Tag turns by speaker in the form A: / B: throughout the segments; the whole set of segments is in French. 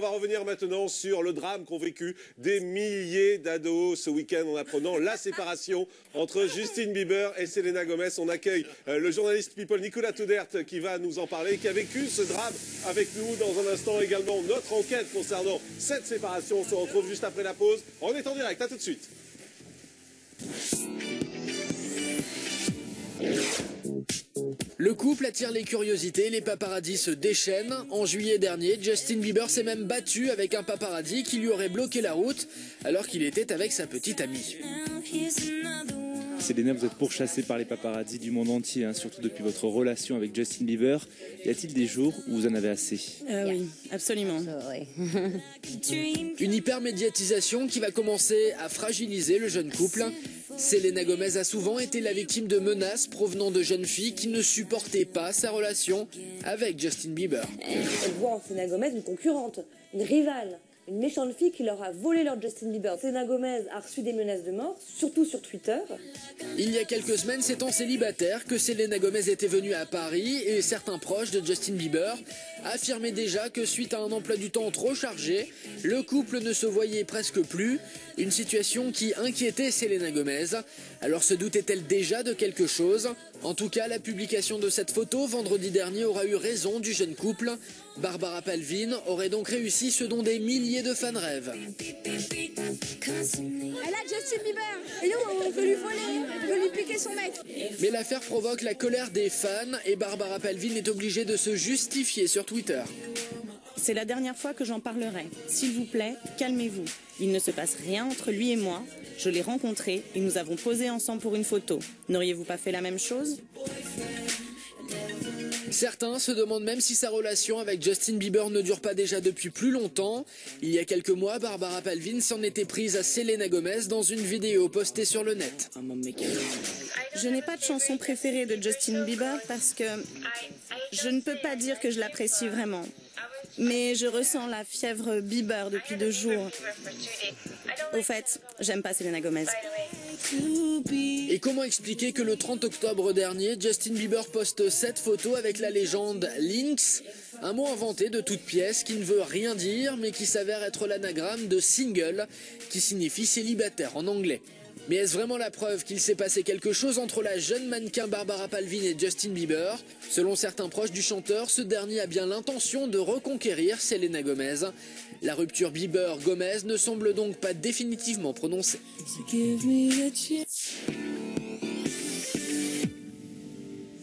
A: On va revenir maintenant sur le drame qu'ont vécu des milliers d'ados ce week-end en apprenant la séparation entre Justin Bieber et Selena Gomez. On accueille le journaliste People Nicolas Toudert qui va nous en parler, qui a vécu ce drame avec nous. Dans un instant également notre enquête concernant cette séparation. On se retrouve juste après la pause. On est en direct, à tout de suite.
B: Le couple attire les curiosités, les paparazzis se déchaînent. En juillet dernier, Justin Bieber s'est même battu avec un paparazzi qui lui aurait bloqué la route alors qu'il était avec sa petite amie.
C: Selena, vous êtes pourchassée par les paparazzis du monde entier, surtout depuis votre relation avec Justin Bieber. Y a-t-il des jours où vous en avez assez?
D: Oui, absolument.
B: Une hypermédiatisation qui va commencer à fragiliser le jeune couple. Selena Gomez a souvent été la victime de menaces provenant de jeunes filles qui ne supportaient pas sa relation avec Justin Bieber.
E: Elle voit en Selena Gomez une concurrente, une rivale, une méchante fille qui leur a volé leur Justin Bieber. Selena Gomez a reçu des menaces de mort, surtout sur Twitter.
B: Il y a quelques semaines, c'est en célibataire que Selena Gomez était venue à Paris et certains proches de Justin Bieber affirmaient déjà que suite à un emploi du temps trop chargé, le couple ne se voyait presque plus, une situation qui inquiétait Selena Gomez. Alors se doutait-elle déjà de quelque chose? En tout cas, la publication de cette photo vendredi dernier aura eu raison du jeune couple. Barbara Palvin aurait donc réussi ce dont des milliers de fans rêvent.
F: Elle a Justin Bieber et nous on veut lui voler, on veut lui piquer son mec.
B: Mais l'affaire provoque la colère des fans et Barbara Palvin est obligée de se justifier sur Twitter.
D: C'est la dernière fois que j'en parlerai. S'il vous plaît, calmez-vous. Il ne se passe rien entre lui et moi. Je l'ai rencontré et nous avons posé ensemble pour une photo. N'auriez-vous pas fait la même chose?
B: Certains se demandent même si sa relation avec Justin Bieber ne dure pas déjà depuis plus longtemps. Il y a quelques mois, Barbara Palvin s'en était prise à Selena Gomez dans une vidéo postée sur le net.
D: Je n'ai pas de chanson préférée de Justin Bieber parce que je ne peux pas dire que je l'apprécie vraiment. Mais je ressens la fièvre Bieber depuis 2 jours. Au fait, j'aime pas Selena Gomez.
B: Et comment expliquer que le 30 octobre dernier, Justin Bieber poste cette photo avec la légende Lynx, un mot inventé de toute pièce qui ne veut rien dire mais qui s'avère être l'anagramme de single, qui signifie célibataire en anglais. Mais est-ce vraiment la preuve qu'il s'est passé quelque chose entre la jeune mannequin Barbara Palvin et Justin Bieber? Selon certains proches du chanteur, ce dernier a bien l'intention de reconquérir Selena Gomez. La rupture Bieber-Gomez ne semble donc pas définitivement prononcée.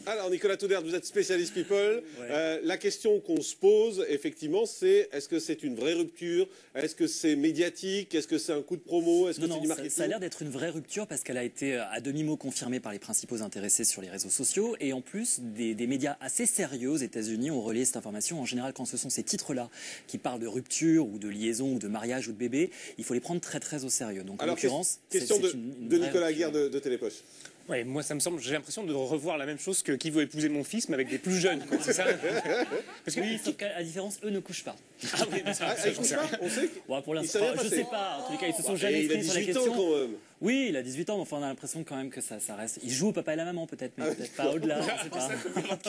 A: Alors Nicolas Toudert, vous êtes spécialiste People. La question qu'on se pose, effectivement, c'est est-ce que c'est une vraie rupture? Est-ce que c'est médiatique? Est-ce que c'est un coup de promo? Est-ce que c'est du marketing?
G: Ça a l'air d'être une vraie rupture parce qu'elle a été à demi-mot confirmée par les principaux intéressés sur les réseaux sociaux. Et en plus, des médias assez sérieux aux États-Unis ont relayé cette information. En général, quand ce sont ces titres-là qui parlent de rupture ou de liaison ou de mariage ou de bébé, il faut les prendre très très au sérieux. Donc
A: alors,
G: en l'occurrence,
A: question de Nicolas Aguirre de Télépoche.
H: Ouais, moi ça me semble, j'ai l'impression de revoir la même chose que Qui veut épouser mon fils, mais avec des plus jeunes, quoi, c'est ça?
G: Parce que oui, sauf qu'à la différence, eux ne couchent pas.
H: Ah oui, mais ça,
A: ils couchent pas? On sait
G: bon, pour l'instant, je sais pas. En tous les cas, ils se sont jamais
A: il a
G: pris sur la
A: 18
G: question.
A: ans quand même.
G: Oui, il a 18 ans, mais enfin, on a l'impression quand même que ça reste. Il joue au papa et la maman, peut-être, mais peut-être pas au-delà.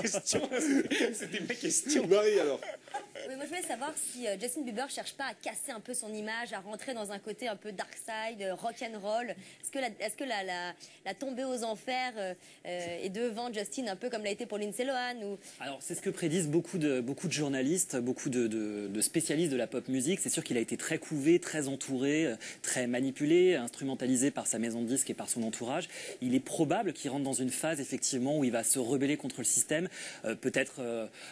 H: C'était ma question.
A: Marie, alors.
I: Oui, moi je voulais savoir si Justin Bieber cherche pas à casser un peu son image, à rentrer dans un côté un peu dark side, rock and roll. Est-ce que la tombée aux enfers est devant Justin un peu comme l'a été pour Lindsay Lohan ou...
G: Alors c'est ce que prédisent beaucoup de journalistes, beaucoup de spécialistes de la pop musique. C'est sûr qu'il a été très couvé, très entouré, très manipulé, instrumentalisé par sa maison de disques et par son entourage. Il est probable qu'il rentre dans une phase effectivement où il va se rebeller contre le système, peut-être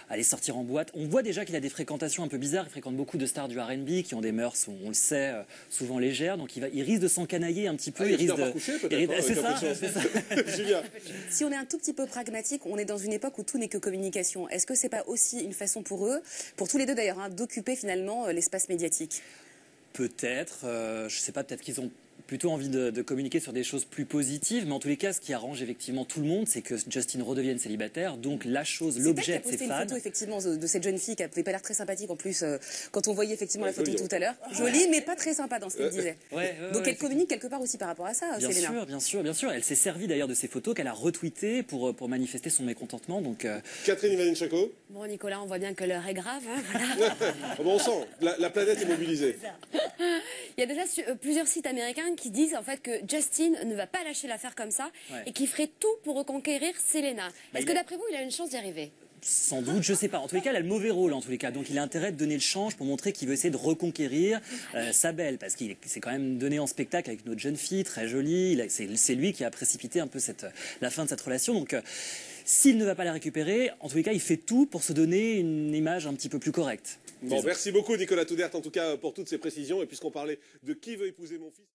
G: aller sortir en boîte. On voit déjà qu'il a des fréquentations un peu bizarres. Il fréquente beaucoup de stars du R&B qui ont des mœurs, on le sait, souvent légères. Donc il risque de s'encanailler un petit peu.
A: Il risque de...
G: C'est ça.
A: Julien.
E: Si on est un tout petit peu pragmatique, on est dans une époque où tout n'est que communication. Est-ce que c'est pas aussi une façon pour eux, pour tous les deux d'ailleurs, d'occuper finalement l'espace médiatique?
G: Peut-être, je sais pas, peut-être qu'ils ont plutôt envie de communiquer sur des choses plus positives, mais en tous les cas, ce qui arrange effectivement tout le monde, c'est que Justin redevienne célibataire, donc la chose, l'objet de ses fans.
J: C'est une photo effectivement de cette jeune fille qui n'avait pas l'air très sympathique en plus quand on voyait effectivement la photo tout à l'heure. Jolie, mais pas très sympa dans ce qu'elle disait. Donc elle communique quelque part aussi par rapport à ça, Selena.
G: Bien sûr. Elle s'est servie d'ailleurs de ces photos qu'elle a retweetées pour manifester son mécontentement. Donc,
A: Catherine Ivanenchako.
F: Bon, Nicolas, on voit bien que l'heure est grave. Hein, voilà.
A: Bon, on sent, la planète est mobilisée.
F: Il y a déjà plusieurs sites américains qui disent en fait que Justin ne va pas lâcher l'affaire comme ça et qu'il ferait tout pour reconquérir Selena. Est-ce que d'après vous, il a une chance d'y arriver?
G: Sans doute, je sais pas. En tous les cas, elle a le mauvais rôle, en tous les cas. Donc, il a intérêt de donner le change pour montrer qu'il veut essayer de reconquérir sa belle. Parce qu'il s'est quand même donné en spectacle avec une autre jeune fille, très jolie. C'est lui qui a précipité un peu la fin de cette relation. Donc, s'il ne va pas la récupérer, en tous les cas, il fait tout pour se donner une image un petit peu plus correcte.
A: Bon, merci beaucoup Nicolas Toudert, en tout cas, pour toutes ces précisions. Et puisqu'on parlait de qui veut épouser mon fils...